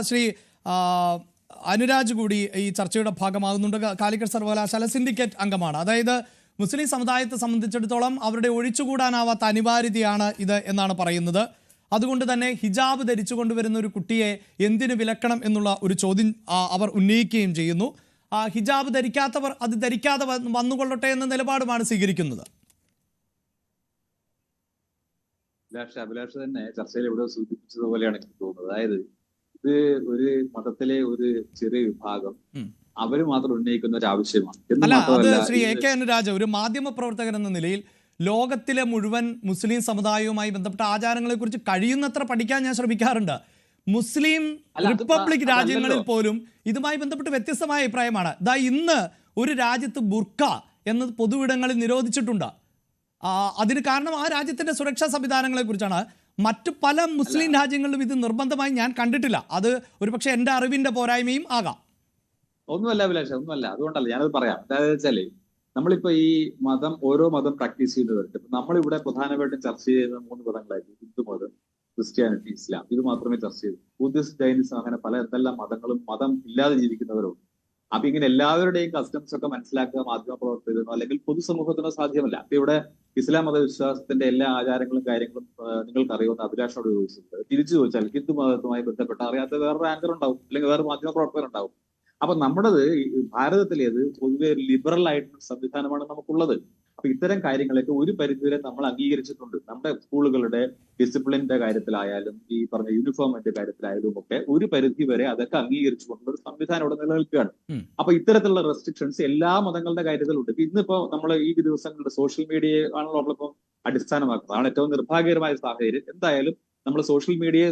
ശ്രീ അനുരാജ് കൂടി ഈ ചർച്ചയുടെ ഭാഗമാകുന്നുണ്ട്. കാലിക്കറ്റ് സർവകലാശാല സിൻഡിക്കേറ്റ് അംഗമാണ്. അതായത് മുസ്ലിം സമുദായത്തെ സംബന്ധിച്ചിടത്തോളം അവരുടെ ഒഴിച്ചുകൂടാനാവാത്ത അനിവാര്യതയാണ് ഇത് എന്നാണ് പറയുന്നത്. അതുകൊണ്ട് തന്നെ ഹിജാബ് ധരിച്ചു കൊണ്ടുവരുന്ന ഒരു കുട്ടിയെ എന്തിനു വിലക്കണം എന്നുള്ള ഒരു ചോദ്യം അവർ ഉന്നയിക്കുകയും ചെയ്യുന്നു. ഹിജാബ് ധരിക്കാത്തവർ അത് ധരിക്കാതെ വന്നുകൊള്ളട്ടെ എന്ന നിലപാടുമാണ് സ്വീകരിക്കുന്നത്. അഭിലാഷ് തന്നെ ചർച്ചയിൽ ഇവിടെ സൂചിപ്പിച്ചതുപോലെയാണ് എനിക്ക് തോന്നുന്നത്. അതായത് ഇത് ഒരു മതത്തിലെ ഒരു ചെറിയ വിഭാഗം അവര് മാത്രം ഉന്നയിക്കുന്ന ഒരു ആവശ്യമാണ്. അല്ല, അത് ശ്രീ എ കെ അനുരാജ ഒരു മാധ്യമ പ്രവർത്തകൻ എന്ന നിലയിൽ ലോകത്തിലെ മുഴുവൻ മുസ്ലിം സമുദായവുമായി ബന്ധപ്പെട്ട ആചാരങ്ങളെ കുറിച്ച് കഴിയുന്നത്ര പഠിക്കാൻ ഞാൻ ശ്രമിക്കാറുണ്ട്. മുസ്ലിം റിപ്പബ്ലിക് രാജ്യങ്ങളിൽ പോലും ഇതുമായി ബന്ധപ്പെട്ട് വ്യത്യസ്തമായ അഭിപ്രായമാണ്. ഇന്ന് ഒരു രാജ്യത്ത് ബുർക്ക എന്നത് പൊതുവിടങ്ങളിൽ നിരോധിച്ചിട്ടുണ്ട്. അതിന് കാരണം ആ രാജ്യത്തിന്റെ സുരക്ഷാ സംവിധാനങ്ങളെ കുറിച്ചാണ്. മറ്റു പല മുസ്ലിം രാജ്യങ്ങളിലും ഇത് നിർബന്ധമായി ഞാൻ കണ്ടിട്ടില്ല. അത് ഒരുപക്ഷെ എന്റെ അറിവിന്റെ പോരായ്മയും ആകാം. ഒന്നുമല്ല അഭിലാഷ, ഒന്നുമല്ല. അതുകൊണ്ടല്ല ഞാനത് പറയാം. അതായത് വെച്ചാല് നമ്മളിപ്പോ ഈ മതം, ഓരോ മതം പ്രാക്ടീസ് ചെയ്യുന്നവർക്ക് നമ്മളിവിടെ പ്രധാനമായിട്ടും ചർച്ച ചെയ്യുന്ന 3 മതങ്ങളായിരുന്നു: ഹിന്ദു മതം, ക്രിസ്ത്യാനിറ്റി, ഇസ്ലാം. ഇത് മാത്രമേ ചർച്ച ചെയ്യൂ. ബുദ്ധിസ്റ്റ്, ജൈനിസം, അങ്ങനെ പല എന്തെല്ലാം മതങ്ങളും മതം ഇല്ലാതെ ജീവിക്കുന്നവരുണ്ട്. അപ്പൊ ഇങ്ങനെ എല്ലാവരുടെയും കസ്റ്റംസ് ഒക്കെ മനസ്സിലാക്കുക മാധ്യമപ്രവർത്തകരോ അല്ലെങ്കിൽ പൊതുസമൂഹത്തിനോ സാധ്യമല്ല. അപ്പൊ ഇവിടെ ഇസ്ലാം മതവിശ്വാസത്തിന്റെ എല്ലാ ആചാരങ്ങളും കാര്യങ്ങളും നിങ്ങൾക്ക് അറിയുമെന്ന് അഭിലാഷോട് ചോദിച്ചിട്ടുണ്ട്. തിരിച്ചു ചോദിച്ചാൽ ഹിന്ദു മതവുമായി ബന്ധപ്പെട്ട അറിയാത്ത വേറൊരു ആങ്കർ ഉണ്ടാവും, അല്ലെങ്കിൽ വേറെ മാധ്യമപ്രവർത്തകർ ഉണ്ടാവും. അപ്പൊ നമ്മുടേത് ഭാരതത്തിലേത് പൊതുവെ ലിബറൽ ആയിട്ടുള്ള സംവിധാനമാണ് നമുക്കുള്ളത്. അപ്പൊ ഇത്തരം കാര്യങ്ങളൊക്കെ ഒരു പരിധിവരെ നമ്മൾ അംഗീകരിച്ചിട്ടുണ്ട്. നമ്മുടെ സ്കൂളുകളുടെ ഡിസിപ്ലിന്റെ കാര്യത്തിലായാലും ഈ പറഞ്ഞ യൂണിഫോമിന്റെ കാര്യത്തിലായാലും ഒക്കെ ഒരു പരിധി വരെ അതൊക്കെ അംഗീകരിച്ചുകൊണ്ടുള്ള ഒരു സംവിധാനം ഇവിടെ നിലനിൽക്കുകയാണ്. അപ്പൊ ഇത്തരത്തിലുള്ള റെസ്ട്രിക്ഷൻസ് എല്ലാ മതങ്ങളുടെ കാര്യത്തിലുണ്ട്. ഇന്നിപ്പോ നമ്മൾ ഈ ദിവസങ്ങളുടെ സോഷ്യൽ മീഡിയയെ ആണല്ലോ നമ്മളിപ്പം അടിസ്ഥാനമാക്കുന്നത്. അതാണ് ഏറ്റവും നിർഭാഗ്യകരമായ സാഹചര്യം. എന്തായാലും നമ്മൾ സോഷ്യൽ മീഡിയയെ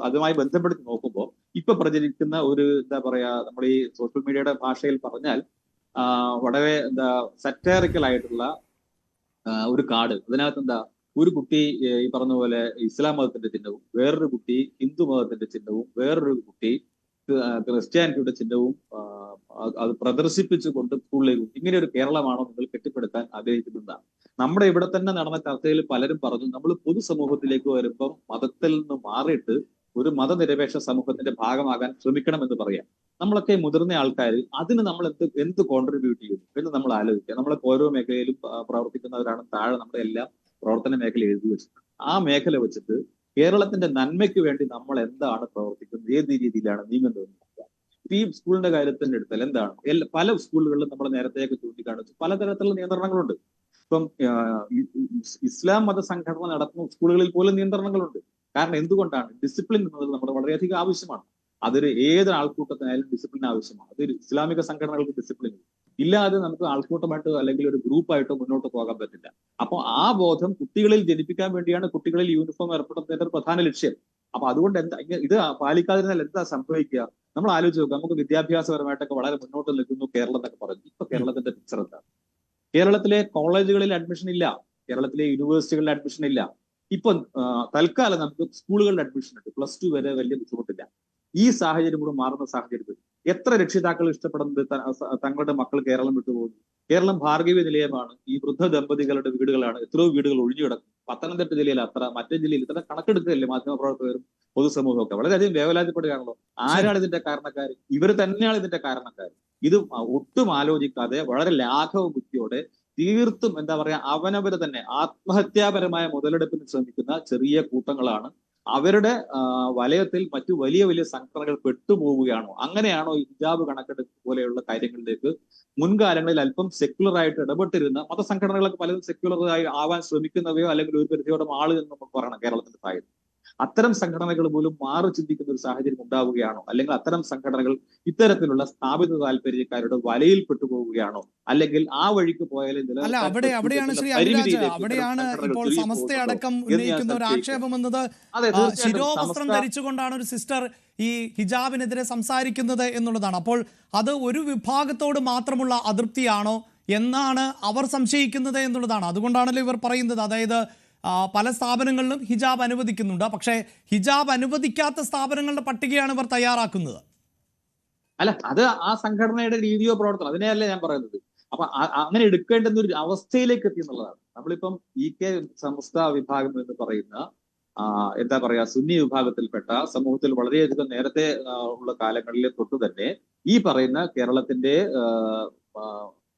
അതുമായി ബന്ധപ്പെടുത്തി നോക്കുമ്പോൾ ഇപ്പൊ പ്രചരിക്കുന്ന ഒരു എന്താ പറയാ, നമ്മൾ ഈ സോഷ്യൽ മീഡിയയുടെ ഭാഷയിൽ പറഞ്ഞാൽ വളരെ സറ്ററിക്കൽ ആയിട്ടുള്ള ഒരു കാർഡ്. അതിനകത്ത് ഒരു കുട്ടി ഈ പറഞ്ഞ പോലെ ഇസ്ലാം മതത്തിന്റെ ചിഹ്നവും, വേറൊരു കുട്ടി ഹിന്ദു മതത്തിന്റെ ചിഹ്നവും, വേറൊരു കുട്ടി ക്രിസ്ത്യാനിറ്റിയുടെ ചിഹ്നവും അത് പ്രദർശിപ്പിച്ചുകൊണ്ട് സ്കൂളിലേക്ക്. ഇങ്ങനെ ഒരു കേരളമാണോ നിങ്ങൾ കെട്ടിപ്പടുക്കാൻ ആഗ്രഹിക്കുന്നതാണ്? നമ്മുടെ ഇവിടെ തന്നെ നടന്ന ചർച്ചയിൽ പലരും പറഞ്ഞു, നമ്മൾ പൊതുസമൂഹത്തിലേക്ക് വരുമ്പം മതത്തിൽ നിന്ന് മാറിയിട്ട് ഒരു മതനിരപേക്ഷ സമൂഹത്തിന്റെ ഭാഗമാകാൻ ശ്രമിക്കണമെന്ന് പറയാം. നമ്മളൊക്കെ മുതിർന്ന ആൾക്കാർ അതിന് നമ്മൾ എന്ത് കോൺട്രിബ്യൂട്ട് ചെയ്യുന്നു എന്ന് നമ്മൾ ആലോചിക്കുക. നമ്മളൊക്കെ ഓരോ മേഖലയിലും പ്രവർത്തിക്കുന്നവരാണ്. താഴെ നമ്മുടെ എല്ലാ പ്രവർത്തന മേഖല എഴുതി വെച്ചിട്ടുണ്ട്. ആ മേഖല വെച്ചിട്ട് കേരളത്തിന്റെ നന്മയ്ക്ക് വേണ്ടി നമ്മൾ എന്താണ് പ്രവർത്തിക്കുന്നത്, ഏത് രീതിയിലാണ് നീങ്ങുന്നത്. ഈ സ്കൂളിന്റെ കാര്യത്തിന്റെ എടുത്താൽ എന്താണ്, പല സ്കൂളുകളിലും നമ്മൾ നേരത്തെയൊക്കെ ചൂണ്ടിക്കാണിച്ചു പലതരത്തിലുള്ള നിയന്ത്രണങ്ങളുണ്ട്. ഇപ്പം ഇസ്ലാം മത സംഘടന നടത്തുന്ന സ്കൂളുകളിൽ പോലും നിയന്ത്രണങ്ങളുണ്ട്. കാരണം എന്തുകൊണ്ടാണ്? ഡിസിപ്ലിൻ എന്നുള്ളത് നമ്മുടെ വളരെയധികം ആവശ്യമാണ്. അതൊരു ഏത് ആൾക്കൂട്ടത്തിനായാലും ഡിസിപ്ലിൻ ആവശ്യമാണ്. അതൊരു ഇസ്ലാമിക സംഘടനകൾക്ക് ഡിസിപ്ലിൻ ഇല്ലാതെ നമുക്ക് ആൾക്കൂട്ടമായിട്ടോ അല്ലെങ്കിൽ ഒരു ഗ്രൂപ്പായിട്ടോ മുന്നോട്ട് പോകാൻ പറ്റില്ല. അപ്പോൾ ആ ബോധം കുട്ടികളിൽ ജനിപ്പിക്കാൻ വേണ്ടിയാണ് കുട്ടികളിൽ യൂണിഫോം ഏർപ്പെടുത്തുന്നതിന്റെ പ്രധാന ലക്ഷ്യം. അപ്പൊ അതുകൊണ്ട് ഇത് പാലിക്കാതിരുന്നാൽ എന്താ സംഭവിക്കുക? നമ്മൾ ആലോചിച്ച് നോക്കുക. നമുക്ക് വിദ്യാഭ്യാസപരമായിട്ടൊക്കെ വളരെ മുന്നോട്ട് നിൽക്കുന്നു കേരളം എന്നൊക്കെ പറഞ്ഞു. ഇപ്പൊ കേരളത്തിന്റെ പിക്ചർ എന്താണ്? കേരളത്തിലെ കോളേജുകളിൽ അഡ്മിഷൻ ഇല്ല, കേരളത്തിലെ യൂണിവേഴ്സിറ്റികളിൽ അഡ്മിഷൻ ഇല്ല. ഇപ്പൊ തൽക്കാലം നമുക്ക് സ്കൂളുകളിൽ അഡ്മിഷൻ ഉണ്ട്. +2 വരെ വലിയ ബുദ്ധിമുട്ടില്ല. ഈ സാഹചര്യം കൂടെ മാറുന്ന സാഹചര്യത്തിൽ എത്ര രക്ഷിതാക്കൾ ഇഷ്ടപ്പെടുന്നത് തങ്ങളുടെ മക്കൾ കേരളം വിട്ടുപോകുന്നു? കേരളം ഭാർഗവി നിലയമാണ്. ഈ വൃദ്ധ ദമ്പതികളുടെ വീടുകളാണ്. എത്രയോ വീടുകൾ ഒഴിഞ്ഞു കിടക്കും. പത്തനംതിട്ട ജില്ലയിൽ അത്ര, മറ്റേ ജില്ലയിൽ ഇത്ര കണക്കെടുക്കുകയല്ലേ മാധ്യമപ്രവർത്തകരും പൊതുസമൂഹമൊക്കെ? വളരെയധികം വേവലാതിപ്പെടുകയാണല്ലോ. ആരാണ് ഇതിന്റെ കാരണക്കാർ? ഇവർ തന്നെയാണ് ഇതിന്റെ കാരണക്കാർ. ഇത് ഒട്ടും ആലോചിക്കാതെ വളരെ ലാഘവ ബുദ്ധിയോടെ തീർത്തും എന്താ പറയാ, അവനവര് തന്നെ ആത്മഹത്യാപരമായ മുതലെടുപ്പിന് ശ്രമിക്കുന്ന ചെറിയ കൂട്ടങ്ങളാണ്. അവരുടെ വലയത്തിൽ മറ്റു വലിയ വലിയ സംഘടനകൾ പെട്ടുപോവുകയാണോ? അങ്ങനെയാണോ ഹിജാബ് കണക്കെടുപ്പ് പോലെയുള്ള കാര്യങ്ങളിലേക്ക് മുൻകാലങ്ങളിൽ അല്പം സെക്യുലർ ആയിട്ട് ഇടപെട്ടിരുന്ന മതസംഘടനകളൊക്കെ പലരും സെക്യുലറായി ആവാൻ ശ്രമിക്കുന്നവയോ അല്ലെങ്കിൽ ഒരു പരിധിയോടെ മാള് എന്ന് നമുക്ക് പറയണം കേരളത്തിന്റെ സാഹചര്യം. അത്തരം സംഘടനകൾ പോലും മാറി ചിന്തിക്കുന്ന ഒരു സാഹചര്യം ഉണ്ടാവുകയാണോ? അല്ലെങ്കിൽ അത്തരം സംഘടനകൾ ഇത്തരത്തിലുള്ള സ്ഥാപിത താല്പര്യക്കാരുടെ വലയിൽ പെട്ടുപോവുകയാണോ? അല്ലെങ്കിൽ ആ വഴിക്ക് പോയാലും അവിടെയാണ് ശ്രീ അനുരാജ്, അവിടെയാണ് ഇപ്പോൾ സമസ്തയടക്കം ഉന്നയിക്കുന്ന ഒരു ആക്ഷേപം എന്നത്. ശിരോവസ്ത്രം ധരിച്ചുകൊണ്ടാണ് ഒരു സിസ്റ്റർ ഈ ഹിജാബിനെതിരെ സംസാരിക്കുന്നത് എന്നുള്ളതാണ്. അപ്പോൾ അത് ഒരു വിഭാഗത്തോട് മാത്രമുള്ള അതൃപ്തിയാണോ എന്നാണ് അവർ സംശയിക്കുന്നത് എന്നുള്ളതാണ്. അതുകൊണ്ടാണല്ലോ ഇവർ പറയുന്നത്. അതായത് പല സ്ഥാപനങ്ങളിലും ഹിജാബ് അനുവദിക്കുന്നുണ്ട്, പക്ഷേ ഹിജാബ് അനുവദിക്കാത്ത സ്ഥാപനങ്ങളുടെ പട്ടികയാണ് ഇവർ തയ്യാറാക്കുന്നത്. അല്ല, അത് ആ സംഘടനയുടെ രീതിയോ പ്രവർത്തനം, അതിനെയല്ലേ ഞാൻ പറയുന്നത്. അപ്പൊ അങ്ങനെ എടുക്കേണ്ടുന്ന ഒരു അവസ്ഥയിലേക്ക് എത്തി എന്നുള്ളതാണ്. നമ്മളിപ്പം EK സമസ്ത വിഭാഗം എന്ന് പറയുന്ന എന്താ പറയാ സുന്നി വിഭാഗത്തിൽപ്പെട്ട സമൂഹത്തിൽ വളരെയധികം നേരത്തെ ഉള്ള കാലങ്ങളിലെ തൊട്ടു തന്നെ ഈ പറയുന്ന കേരളത്തിന്റെ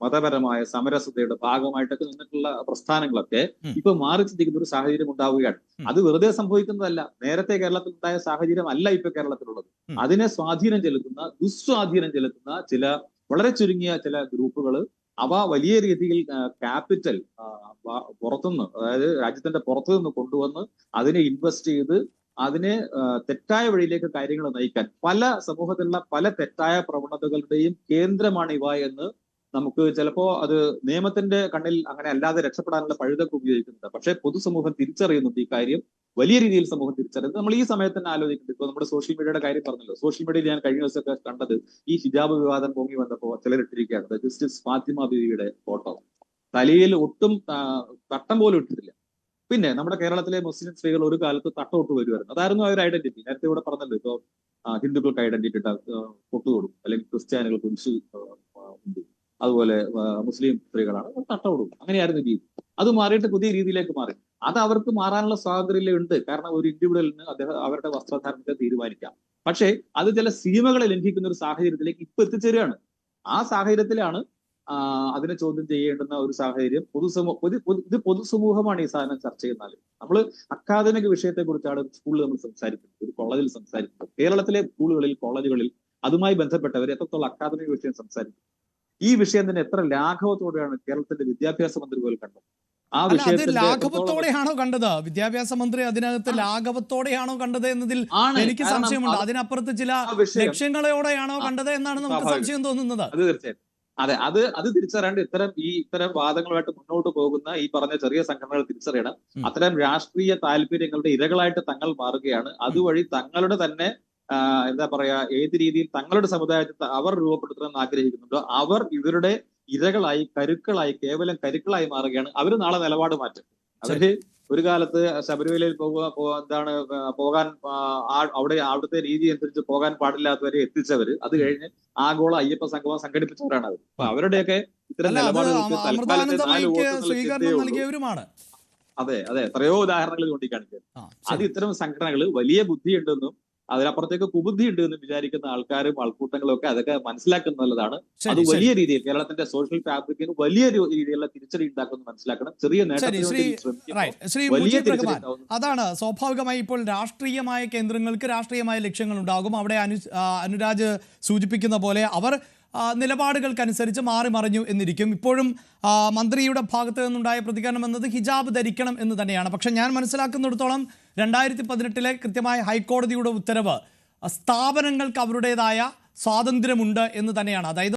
മതപരമായ സമരസതയുടെ ഭാഗമായിട്ടൊക്കെ നിന്നിട്ടുള്ള പ്രസ്ഥാനങ്ങളൊക്കെ ഇപ്പൊ മാറി ചിന്തിക്കുന്ന ഒരു സാഹചര്യം ഉണ്ടാവുകയാണ്. അത് വെറുതെ സംഭവിക്കുന്നതല്ല. നേരത്തെ കേരളത്തിൽ ഉണ്ടായ സാഹചര്യം അല്ല ഇപ്പൊ കേരളത്തിലുള്ളത്. അതിനെ സ്വാധീനം ചെലുത്തുന്ന ദുസ്വാധീനം ചെലുത്തുന്ന ചില വളരെ ചുരുങ്ങിയ ചില ഗ്രൂപ്പുകൾ അവ വലിയ രീതിയിൽ ക്യാപിറ്റൽ പുറത്തുനിന്ന്, അതായത് രാജ്യത്തിന്റെ പുറത്തുനിന്ന് കൊണ്ടുവന്ന് അതിനെ ഇൻവെസ്റ്റ് ചെയ്ത് അതിനെ തെറ്റായ വഴിയിലേക്ക് കാര്യങ്ങൾ നയിക്കാൻ പല സമൂഹത്തിലുള്ള പല തെറ്റായ പ്രവണതകളുടെയും കേന്ദ്രമാണ് ഇവ എന്ന് നമുക്ക് ചിലപ്പോ അത് നിയമത്തിന്റെ കണ്ണിൽ അങ്ങനെ അല്ലാതെ രക്ഷപ്പെടാനുള്ള പഴുതൊക്കെ ഉപയോഗിക്കുന്നുണ്ട്. പക്ഷേ പൊതുസമൂഹം തിരിച്ചറിയുന്നുണ്ട് ഈ കാര്യം, വലിയ രീതിയിൽ സമൂഹം തിരിച്ചറിയുന്നത്. നമ്മൾ ഈ സമയത്ത് തന്നെ ആലോചിക്കുന്നുണ്ട്. ഇപ്പൊ നമ്മുടെ സോഷ്യൽ മീഡിയയുടെ കാര്യം പറഞ്ഞല്ലോ. സോഷ്യൽ മീഡിയയിൽ ഞാൻ കഴിഞ്ഞ ദിവസമൊക്കെ കണ്ടത് ഈ ഹിജാബ് വിവാദം പൊങ്ങി വന്നപ്പോൾ ചിലരിട്ടിരിക്കുകയാണ് ജസ്റ്റിസ് ഫാത്തിമ ബീവിയുടെ ഫോട്ടോ. തലയിൽ ഒട്ടും തട്ടം പോലും ഇട്ടിട്ടില്ല. പിന്നെ നമ്മുടെ കേരളത്തിലെ മുസ്ലിം സ്ത്രീകൾ ഒരു കാലത്ത് തട്ടമിട്ട് വരുമായിരുന്നു. അതായിരുന്നു അവർ ഐഡന്റിറ്റി. നേരത്തെ ഇവിടെ പറഞ്ഞല്ലോ, ഇപ്പൊ ഹിന്ദുക്കൾക്ക് ഐഡന്റിറ്റി പൊട്ടു കൊടുക്കും, അല്ലെങ്കിൽ ക്രിസ്ത്യാനികൾ കുരിശ് ഉണ്ട്, അതുപോലെ മുസ്ലിം സ്ത്രീകളാണ് തട്ടം കൊടുക്കും. അങ്ങനെയായിരുന്നു രീതി. അത് മാറിയിട്ട് പുതിയ രീതിയിലേക്ക് മാറി. അത് അവർക്ക് മാറാനുള്ള സ്വാതന്ത്ര്യം ഉണ്ട്. കാരണം ഒരു ഇൻഡിവിജ്വലിന് അവരുടെ വസ്ത്രധാരണത്തെ തീരുമാനിക്കാം. പക്ഷേ അത് ചില സീമകളെ ലംഘിക്കുന്ന ഒരു സാഹചര്യത്തിലേക്ക് ഇപ്പൊ എത്തിച്ചേരുകയാണ്. ആ സാഹചര്യത്തിലാണ് അതിനെ ചോദ്യം ചെയ്യേണ്ടുന്ന ഒരു സാഹചര്യം. പൊതുസമൂഹമാണ് ഈ സാധനം ചർച്ച ചെയ്യുന്നത്. നമ്മൾ അക്കാദമിക വിഷയത്തെ കുറിച്ചാണ് സ്കൂളിൽ നമ്മൾ സംസാരിക്കുന്നത്, ഒരു കോളേജിൽ സംസാരിക്കുന്നത്. കേരളത്തിലെ സ്കൂളുകളിൽ കോളേജുകളിൽ അതുമായി ബന്ധപ്പെട്ടവർ എത്രത്തോളം അക്കാദമിക വിഷയം സംസാരിക്കും. ഈ വിഷയം തന്നെ എത്ര ലാഘവത്തോടെയാണ് കേരളത്തിന്റെ വിദ്യാഭ്യാസ മന്ത്രി പോലും കണ്ടത്. ആ വിഷയത്തിൽ ലാഘവത്തോടെയാണോ കണ്ടത്? വിദ്യാഭ്യാസ മന്ത്രി അതിനകത്ത് ലാഘവത്തോടെയാണോ കണ്ടത് എന്നതിൽ എനിക്ക് സംശയമുണ്ട്. അതിനപ്പുറത്ത് ചില ലക്ഷ്യങ്ങളോടെയാണോ കണ്ടത് എന്നാണ് നമുക്ക് സംശയം തോന്നുന്നത്. അത് തീർച്ചയായും അതെ. അത് തിരിച്ചറിയാണ്ട് ഇത്തരം വാദങ്ങളുമായിട്ട് മുന്നോട്ട് പോകുന്ന ഈ പറഞ്ഞ ചെറിയ സംഘടനകൾ തിരിച്ചറിയണം. അത്തരം രാഷ്ട്രീയ താല്പര്യങ്ങളുടെ ഇരകളായിട്ട് തങ്ങൾ മാറുകയാണ്. അതുവഴി തങ്ങളുടെ തന്നെ എന്താ പറയാ ഏത് രീതിയിൽ തങ്ങളുടെ സമുദായത്തെ അവർ രൂപപ്പെടുത്തണമെന്ന് ആഗ്രഹിക്കുന്നുണ്ടോ അവർ ഇവരുടെ ഇരകളായി കേവലം കരുക്കളായി മാറുകയാണ്. അവർ നാളെ നിലപാട് മാറ്റും. അവര് ഒരു കാലത്ത് ശബരിമലയിൽ പോകാൻ അവിടുത്തെ രീതി അനുസരിച്ച് പോകാൻ പാടില്ലാത്തവരെ എത്തിച്ചവര്, അത് കഴിഞ്ഞ് ആഗോള അയ്യപ്പ സംഗമം സംഘടിപ്പിച്ചവരാണ് അവർ. അപ്പൊ അവരുടെയൊക്കെ ഇത്തരം നിലപാടുകൾക്ക് അതെ എത്രയോ ഉദാഹരണങ്ങൾ ചൂണ്ടിക്കാണിക്കുക. അത് ഇത്തരം സംഘടനകൾ വലിയ ബുദ്ധിയുണ്ടെന്നും അതിനപ്പുറത്തേക്ക് കുബുദ്ധി ഉണ്ട് എന്ന് വിചാരിക്കുന്ന ആൾക്കാരും ആൾക്കൂട്ടങ്ങളും ഒക്കെ അതൊക്കെ മനസ്സിലാക്കുന്നതാണ്. അത് വലിയ രീതിയിൽ കേരളത്തിന്റെ സോഷ്യൽ ഫാബ്രിക്കിന് വലിയ രീതിയിലുള്ള തിരിച്ചടി ഉണ്ടാക്കുമെന്ന് മനസ്സിലാക്കണം. ചെറിയ അതാണ് സ്വാഭാവികമായി. ഇപ്പോൾ രാഷ്ട്രീയമായ കേന്ദ്രങ്ങൾക്ക് രാഷ്ട്രീയമായ ലക്ഷ്യങ്ങൾ ഉണ്ടാകും. അവിടെ അനുരാജ് സൂചിപ്പിക്കുന്ന പോലെ അവർ നിലപാടുകൾക്കനുസരിച്ച് മാറി മറിഞ്ഞു എന്നിരിക്കും. ഇപ്പോഴും മന്ത്രിയുടെ ഭാഗത്ത് നിന്നുണ്ടായ പ്രതികരണം എന്നത് ഹിജാബ് ധരിക്കണം എന്ന് തന്നെയാണ്. പക്ഷെ ഞാൻ മനസ്സിലാക്കുന്നിടത്തോളം 2018 കൃത്യമായ ഹൈക്കോടതിയുടെ ഉത്തരവ് സ്ഥാപനങ്ങൾക്ക് അവരുടേതായ സ്വാതന്ത്ര്യമുണ്ട് എന്ന് തന്നെയാണ്. അതായത്